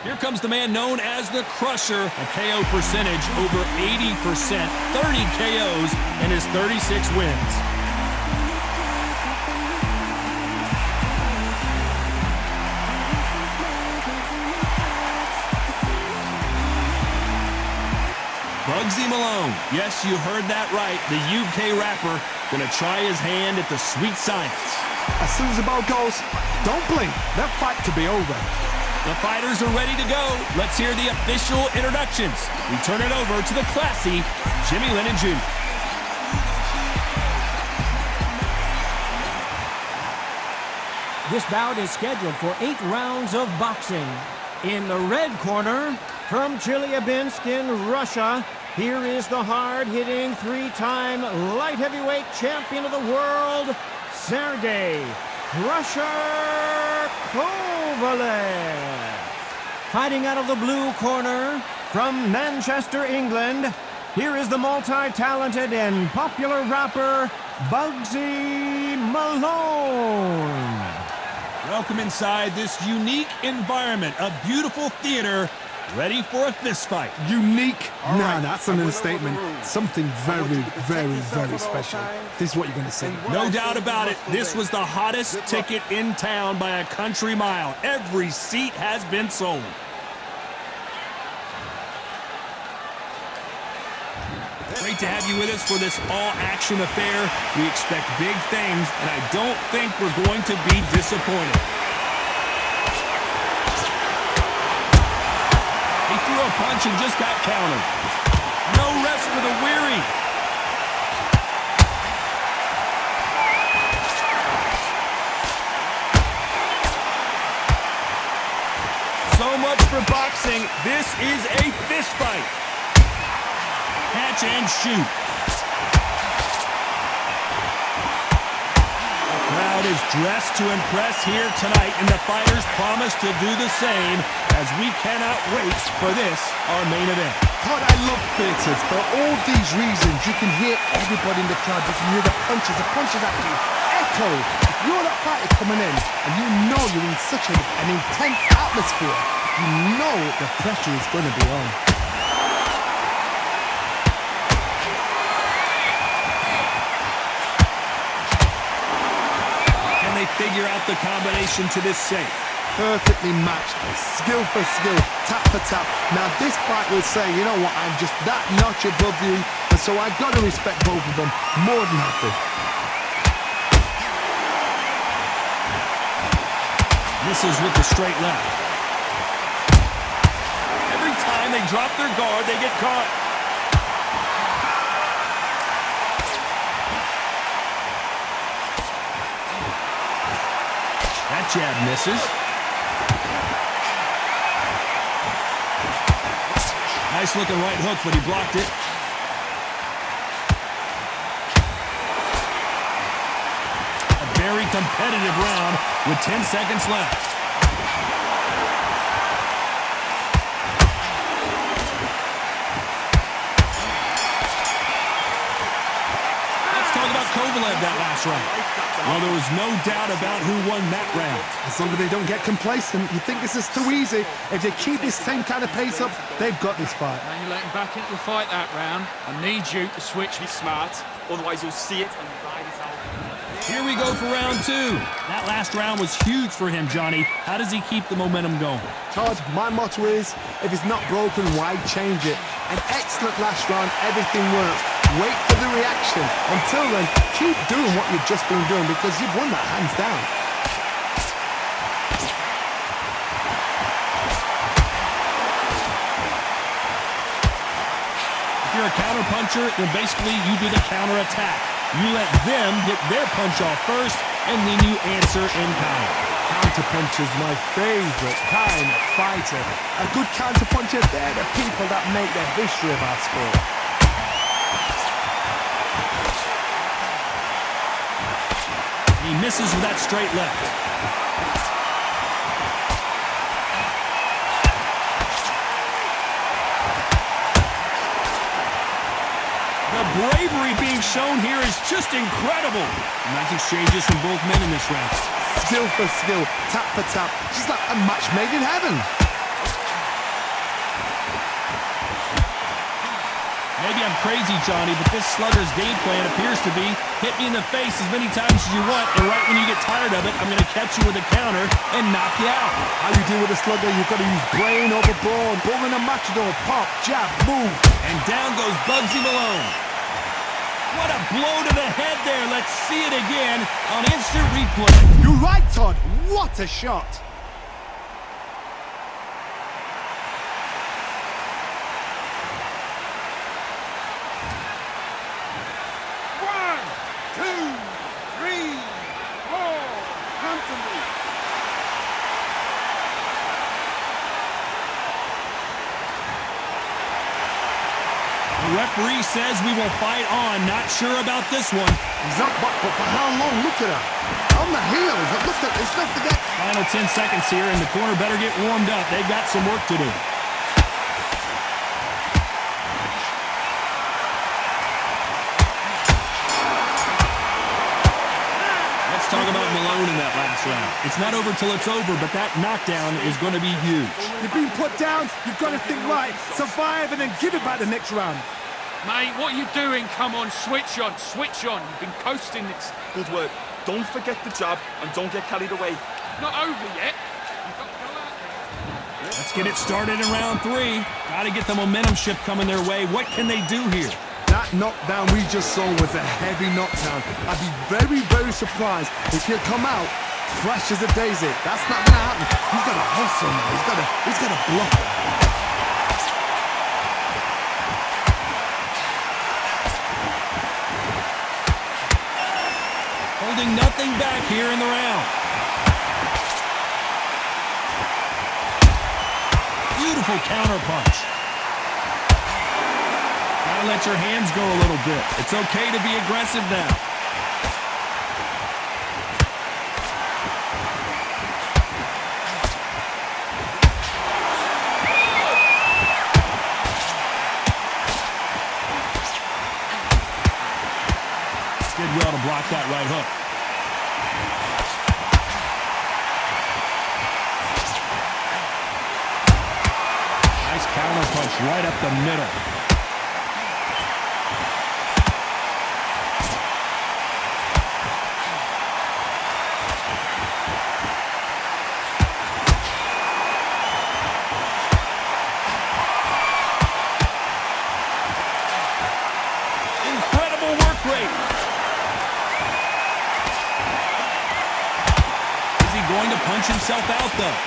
Here comes the man known as the Crusher, a KO percentage over 80%, 30 KOs, and his 36 wins. Bugsy Malone. Yes, you heard that right. The UK rapper gonna try his hand at the sweet science. As soon as the ball goes, don't blink. That fight could be over. The fighters are ready to go. Let's hear the official introductions. We turn it over to the classy Jimmy Lennon Jr. This bout is scheduled for 8 rounds of boxing. In the red corner, from Chelyabinsk in Russia, here is the hard-hitting 3-time light heavyweight champion of the world, Sergey Crusher Kovalev. Fighting out of the blue corner, from Manchester, England, here is the multi-talented and popular rapper, Bugsy Malone. Welcome inside this unique environment, a beautiful theater, ready for a fist fight. Unique? Nah, that's an understatement. Something very, very, very special. This is what you're going to see. No doubt about it, this was the hottest ticket in town by a country mile. Every seat has been sold. Great to have you with us for this all-action affair. We expect big things, and I don't think we're going to be disappointed. He threw a punch and just got countered. No rest for the weary. So much for boxing. This is a fist fight. Catch and shoot. The crowd is dressed to impress here tonight, and the fighters promise to do the same as we cannot wait for this, our main event. God, I love theatres. For all these reasons, you can hear everybody in the crowd. You can hear the punches actually echo. If you're that fighter coming in and you know you're in such an intense atmosphere, you know the pressure is going to be on. Figure out the combination to this safe. Perfectly matched, skill for skill, tap for tap. Now this fight will say, you know what, I'm just that notch above you, and so I've got to respect both of them. More than happy. Misses with the straight left. Every time they drop their guard, they get caught. That jab misses. Nice looking right hook, but he blocked it. A very competitive round with 10 seconds left. Let's talk about Kovalev that last round. Well, there was no doubt about who won that round. As long as they don't get complacent, you think this is too easy. If they keep this same kind of pace up, they've got this fight. Now you're letting back into the fight that round. I need you to switch. Be smart, otherwise you'll see it and ride it out. Here we go for round 2. That last round was huge for him, Johnny. How does he keep the momentum going? Todd, my motto is, if it's not broken, why change it? An excellent last round, everything works. Wait for the reaction. Until then, keep doing what you've just been doing because you've won that hands down. If you're a counter puncher, then basically you do the counter attack. You let them get their punch off first, and then you answer in kind. Counter puncher's my favorite kind of fighter. A good counter puncher, they're the people that make the history of our sport. He misses with that straight left. The bravery being shown here is just incredible. Nice exchanges from both men in this round. Skill for skill, tap for tap, just like a match made in heaven. Maybe I'm crazy, Johnny, but this slugger's game plan appears to be hit me in the face as many times as you want, and right when you get tired of it, I'm going to catch you with a counter and knock you out. How you deal with a slugger? You've got to use brain over brawn. Bull in a matador. Pop, jab, move. And down goes Bugsy Malone. What a blow to the head there. Let's see it again on instant replay. You're right, Todd. What a shot. The referee says we will fight on. Not sure about this one. He's up, but for how long? Look at her. On the heels. Look at it's not forget. Final 10 seconds here, and the corner better get warmed up. They've got some work to do. Let's talk about Malone in that last round. It's not over till it's over, but that knockdown is going to be huge. You've been put down. You've got to think right. Survive and then give it back the next round. Mate, what are you doing? Come on, switch on, switch on. You've been coasting this. Good work. Don't forget the jab and don't get carried away. Not over yet. You've got to go out there. Let's get it started in round 3. Got to get the momentum shift coming their way. What can they do here? That knockdown we just saw was a heavy knockdown. I'd be very, very surprised if he'll come out fresh as a daisy. That's not going to happen. He's got to hustle now. He's got to bluff it. Holding nothing back here in the round. Beautiful counter punch. Gotta let your hands go a little bit. It's okay to be aggressive now. Did well to block that right hook. Nice counter punch right up the middle. Incredible work rate. Going to punch himself out, though.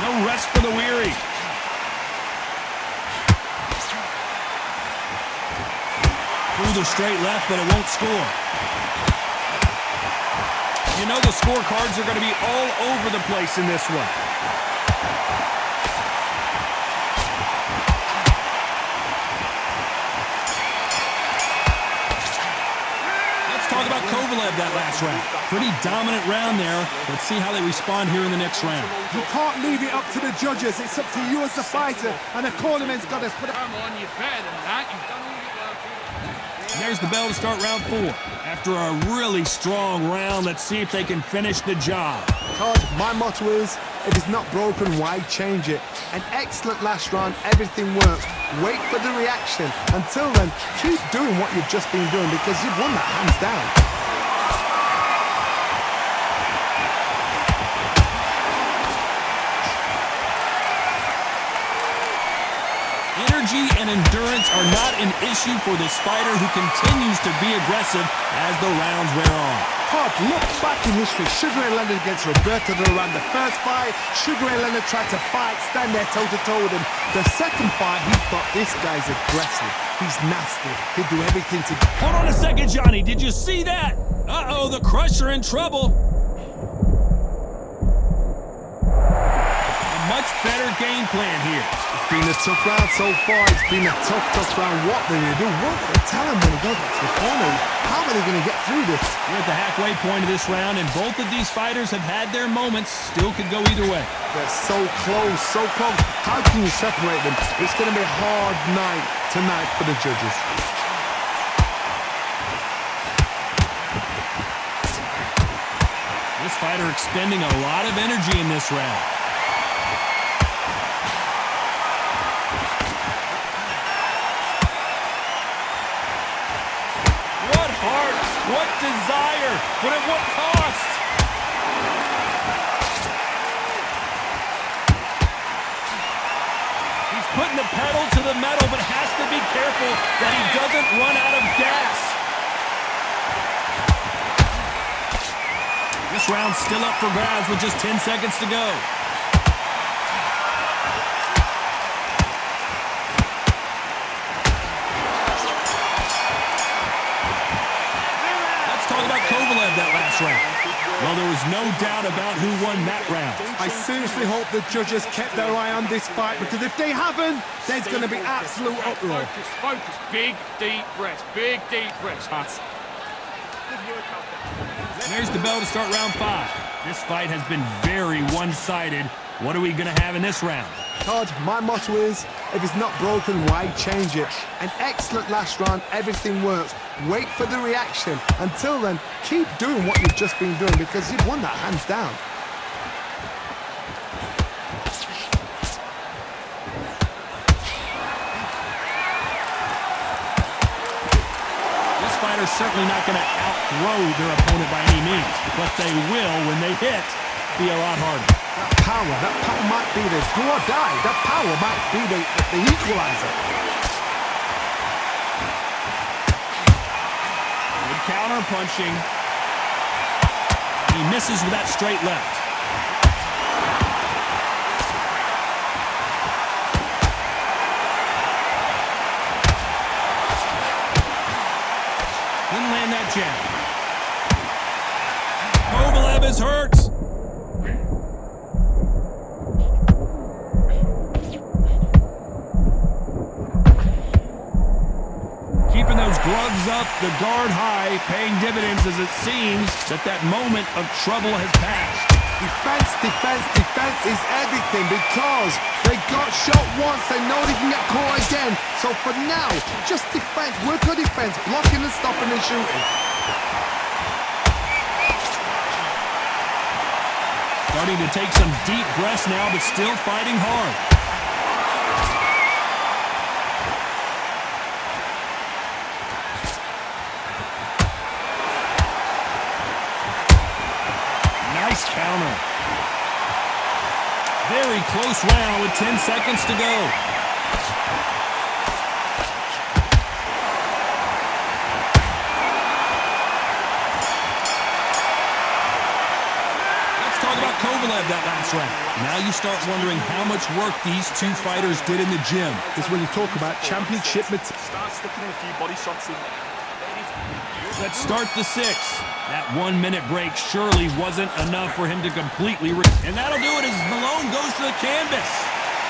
No rest for the weary. Through the straight left, but it won't score. You know the scorecards are going to be all over the place in this one. Talk about Kovalev that last round. Pretty dominant round there. Let's see how they respond here in the next round. You can't leave it up to the judges. It's up to you as the fighter, and the cornerman's got to put it. Come on, you're better than that. You've done all your work. There's the bell to start round 4. After a really strong round, let's see if they can finish the job. Todd, my motto is, if it's not broken, why change it? An excellent last round, everything works. Wait for the reaction. Until then, keep doing what you've just been doing because you've won that hands down. Energy and endurance are not an issue for this fighter who continues to be aggressive as the rounds wear on. Todd, look back in history. Sugar Ray Leonard against Roberto Duran. The first fight, Sugar Ray Leonard tried to fight, stand there toe-to-toe with him. The second fight, he thought, this guy's aggressive. He's nasty. He'll do everything to... Hold on a second, Johnny. Did you see that? Uh-oh, the Crusher in trouble. A much better game plan here. It's been a tough round so far. It's been a tough round. What they're going to do? What are they telling them when they go back to the corner? How are they going to get through this? We're at the halfway point of this round, and both of these fighters have had their moments. Still could go either way. They're so close, so close. How can you separate them? It's going to be a hard night tonight for the judges. This fighter expending a lot of energy in this round. What heart, what desire, but at what cost? He's putting the pedal to the metal, but has to be careful that he doesn't run out of gas. This round's still up for grabs with just 10 seconds to go. Let's talk about Kovalev that last round. Well, there was no doubt about who won that round. I seriously hope the judges kept their eye on this fight, because if they haven't, there's going to be absolute uproar. Focus, focus. Big, deep breaths. Big, deep breaths. And there's the bell to start round 5. This fight has been very one-sided. What are we going to have in this round? Todd, my motto is, if it's not broken, why change it? An excellent last round, everything works. Wait for the reaction. Until then, keep doing what you've just been doing, because you've won that hands down. This fighter's certainly not going to outthrow their opponent by any means, but they will, when they hit, be a lot harder. That power might be the do or die. That power might be the equalizer. Good counter punching. He misses with that straight left. Didn't land that jab. Kovalev is hurt. Keeping those gloves up, the guard high, paying dividends as it seems that moment of trouble has passed. Defense is everything, because they got shot once, they know they can get caught again. So for now, just defense, work on defense, blocking and stopping and shooting. Starting to take some deep breaths now, but still fighting hard. Nice counter. Very close round with 10 seconds to go. Let's talk about Kovalev that last round. Now you start wondering how much work these two fighters did in the gym. Because when you talk about championship material. Start sticking a few body shots in. Let's start the 6th. That 1-minute break surely wasn't enough for him to completely and that'll do it as Malone goes to the canvas.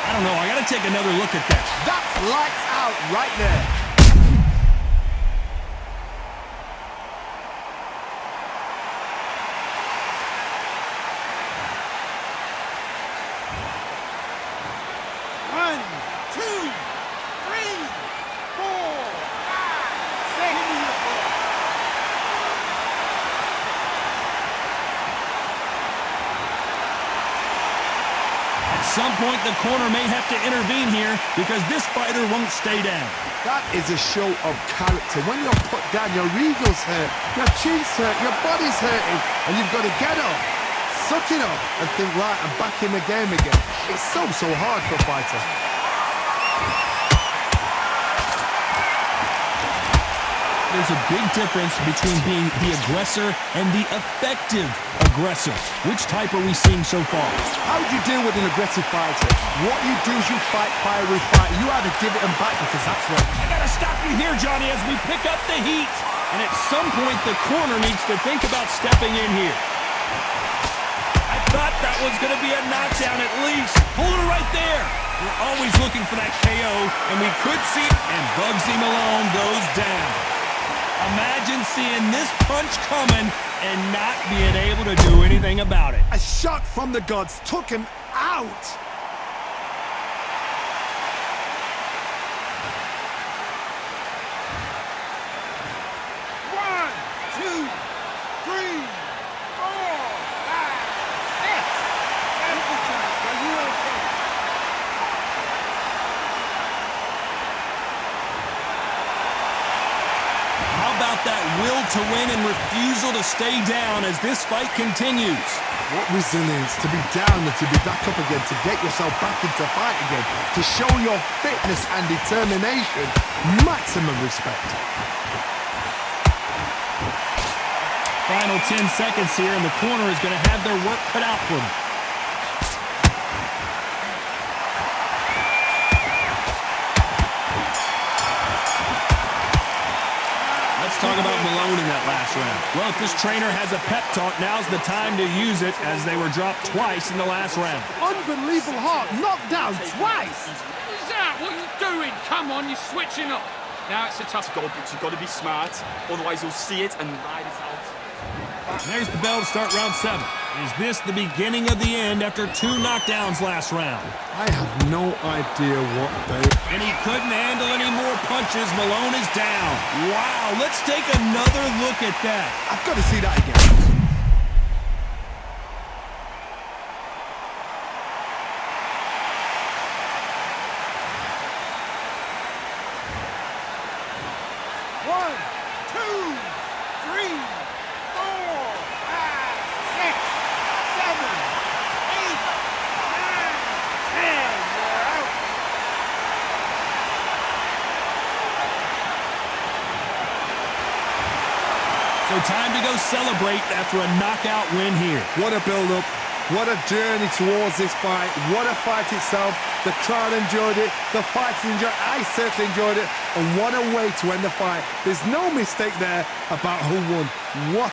I don't know, I gotta take another look at that. That's lights out right there. One, two, three, four, five, six. At some point, the corner may have to intervene here because this fighter won't stay down. That is a show of character. When you're put down, your ego's hurt, your chin's hurt, your body's hurting, and you've got to get up, suck it up, and think, right, I'm back in the game again. It's so hard for a fighter. There's a big difference between being the aggressor and the effective aggressor. Which type are we seeing so far? How do you deal with an aggressive fighter? What you do is you fight fire with fire. You either give it and back, because that's what. I gotta stop you here, Johnny, as we pick up the heat. And at some point, the corner needs to think about stepping in here. I thought that was gonna be a knockdown at least. Hold it right there. We're always looking for that KO, and we could see it, and Bugsy Malone goes down. Imagine seeing this punch coming and not being able to do anything about it. A shot from the gods took him out. One, two, three, four, five. about that will to win and refusal to stay down as this fight continues. What resilience to be down and to be back up again, to get yourself back into fight again, to show your fitness and determination. Maximum respect. Final 10 seconds here, and the corner is going to have their work cut out for them. Let's talk about Malone in that last round. Well, if this trainer has a pep talk, now's the time to use it, as they were dropped twice in the last round. Unbelievable heart, knocked down twice. What's that? What are you doing? Come on, you're switching off. Now it's a tough goal, but you've got to be smart, otherwise you'll see it and ride it out. There's the bell to start round 7. Is this the beginning of the end after 2 knockdowns last round? I have no idea what they... And he couldn't handle any more punches. Malone is down. Wow, let's take another look at that. I've got to see that again. So time to go celebrate after a knockout win here. What a build-up. What a journey towards this fight. What a fight itself. The crowd enjoyed it. The fighters enjoyed it. I certainly enjoyed it. And what a way to end the fight. There's no mistake there about who won. What